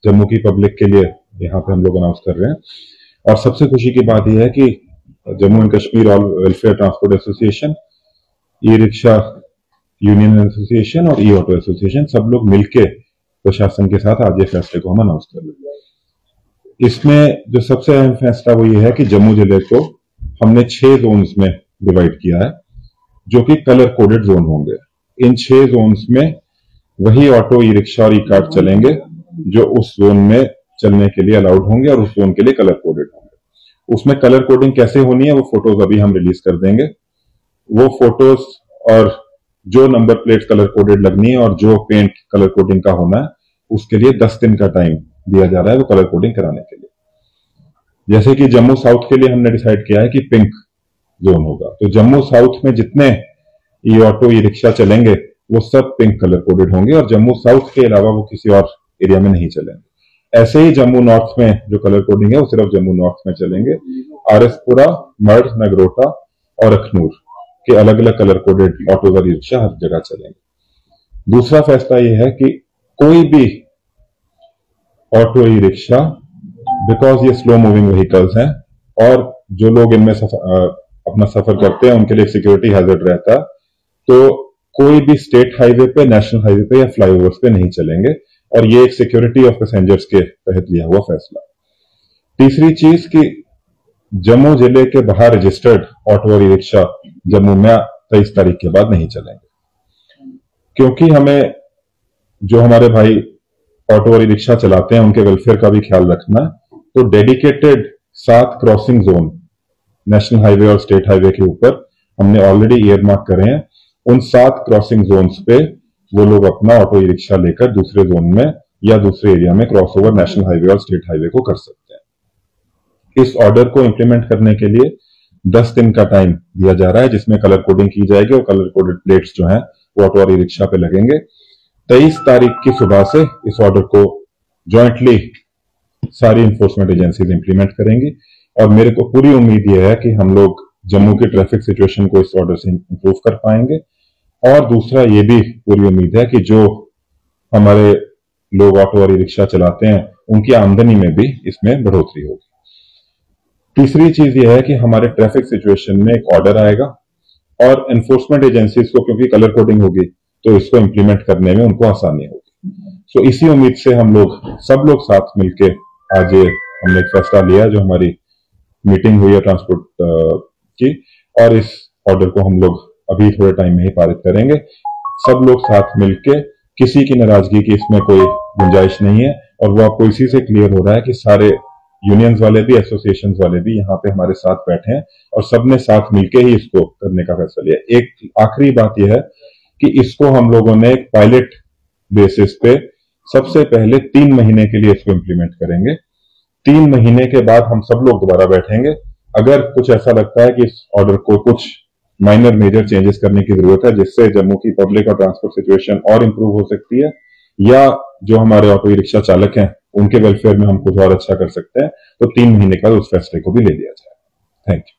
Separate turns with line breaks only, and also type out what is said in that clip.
जम्मू की पब्लिक के लिए यहाँ पे हम लोग अनाउंस कर रहे हैं। और सबसे खुशी की बात यह है कि Jammu and Kashmir all welfare transport association, e rickshaw union association और ई ऑटो एसोसिएशन सब लोग मिलके प्रशासन के साथ आज ये फैसले को हम अनाउंस कर रहे हैं। इसमें जो सबसे अहम फैसला वो ये है कि जम्मू जिले को हमने 6 जोन्स में डिवाइड किया है, जो कि कलर कोडेड जोन होंगे। इन 6 जोन्स में वही ऑटो, ई रिक्शा और ई कार्ट चलेंगे जो उस जोन में चलने के लिए अलाउड होंगे और उस जोन के लिए कलर कोडेड होंगे। उसमें कलर कोडिंग कैसे होनी है वो फोटोज अभी हम रिलीज कर देंगे। वो फोटोज और जो नंबर प्लेट कलर कोडेड लगनी है और जो पेंट कलर कोडिंग का होना है उसके लिए 10 दिन का टाइम दिया जा रहा है वो कलर कोडिंग कराने के लिए। जैसे कि जम्मू साउथ के लिए हमने डिसाइड किया है कि पिंक जोन होगा, तो जम्मू साउथ में जितने ई ऑटो, ई रिक्शा चलेंगे वो सब पिंक कलर कोडेड होंगे और जम्मू साउथ के अलावा वो किसी और एरिया में नहीं चलेंगे। ऐसे ही जम्मू नॉर्थ में जो कलर कोडिंग है वो सिर्फ जम्मू नॉर्थ में चलेंगे। आरएसपुरा, मर्ड, नगरोटा और अखनूर के अलग अलग कलर कोडेड ऑटो और ई रिक्शा हर जगह चलेंगे। दूसरा फैसला यह है कि कोई भी ऑटो, ई रिक्शा, बिकॉज ये स्लो मूविंग व्हीकल्स हैं और जो लोग इनमें अपना सफर करते हैं उनके लिए सिक्योरिटी हैजर्ड रहता है, तो कोई भी स्टेट हाईवे पे, नेशनल हाईवे पे या फ्लाईओवर्स पे नहीं चलेंगे और ये एक सिक्योरिटी ऑफ पैसेंजर्स के तहत लिया हुआ फैसला। तीसरी चीज कि जम्मू जिले के बाहर रजिस्टर्ड ऑटो और ई रिक्शा जम्मू में 23 तारीख के बाद नहीं चलेंगे, क्योंकि हमें जो हमारे भाई ऑटो और ई रिक्शा चलाते हैं उनके वेलफेयर का भी ख्याल रखना है। तो dedicated 7 crossing zone national highway और स्टेट हाईवे के ऊपर हमने ऑलरेडी ईयर मार्क करे हैं। उन 7 क्रॉसिंग जोन्स पे वो लोग अपना ऑटो, ई रिक्शा लेकर दूसरे जोन में या दूसरे एरिया में क्रॉस ओवर नेशनल हाईवे और स्टेट हाईवे को कर सकते हैं। इस ऑर्डर को इंप्लीमेंट करने के लिए 10 दिन का टाइम दिया जा रहा है, जिसमें कलर कोडिंग की जाएगी और कलर कोडेड प्लेट्स जो हैं वो ऑटो और ई रिक्शा पे लगेंगे। 23 तारीख की सुबह से इस ऑर्डर को ज्वाइंटली सारी इंफोर्समेंट एजेंसीज इंप्लीमेंट करेंगी और मेरे को पूरी उम्मीद यह है कि हम लोग जम्मू की ट्रैफिक सिचुएशन को इस ऑर्डर से इंप्रूव कर पाएंगे। और दूसरा ये भी पूरी उम्मीद है कि जो हमारे लोग ऑटो और ई रिक्शा चलाते हैं उनकी आमदनी में भी इसमें बढ़ोतरी होगी। तीसरी चीज यह है कि हमारे ट्रैफिक सिचुएशन में एक ऑर्डर आएगा और एनफोर्समेंट एजेंसीज को, क्योंकि कलर कोडिंग होगी तो इसको इंप्लीमेंट करने में उनको आसानी होगी। सो इसी उम्मीद से हम लोग सब लोग साथ मिलके आज हमने एक फैसला लिया, जो हमारी मीटिंग हुई है ट्रांसपोर्ट की, और इस ऑर्डर को हम लोग अभी थोड़े टाइम में ही पारित करेंगे। सब लोग साथ मिलके, किसी की नाराजगी की इसमें कोई गुंजाइश नहीं है और वो आपको इसी से क्लियर हो रहा है कि सारे यूनियंस वाले भी, एसोसिएशन वाले भी यहाँ पे हमारे साथ बैठे हैं और सबने साथ मिलके ही इसको करने का फैसला लिया। एक आखिरी बात यह है कि इसको हम लोगों ने एक पायलट बेसिस पे सबसे पहले 3 महीने के लिए इसको इंप्लीमेंट करेंगे। 3 महीने के बाद हम सब लोग दोबारा बैठेंगे। अगर कुछ ऐसा लगता है कि इस ऑर्डर को कुछ माइनर मेजर चेंजेस करने की जरूरत है जिससे जम्मू की पब्लिक और ट्रांसपोर्ट सिचुएशन और इंप्रूव हो सकती है, या जो हमारे ऑटो ई रिक्शा चालक हैं उनके वेलफेयर में हम कुछ और अच्छा कर सकते हैं, तो 3 महीने के बाद उस फैसले को भी ले लिया जाए। Thank you.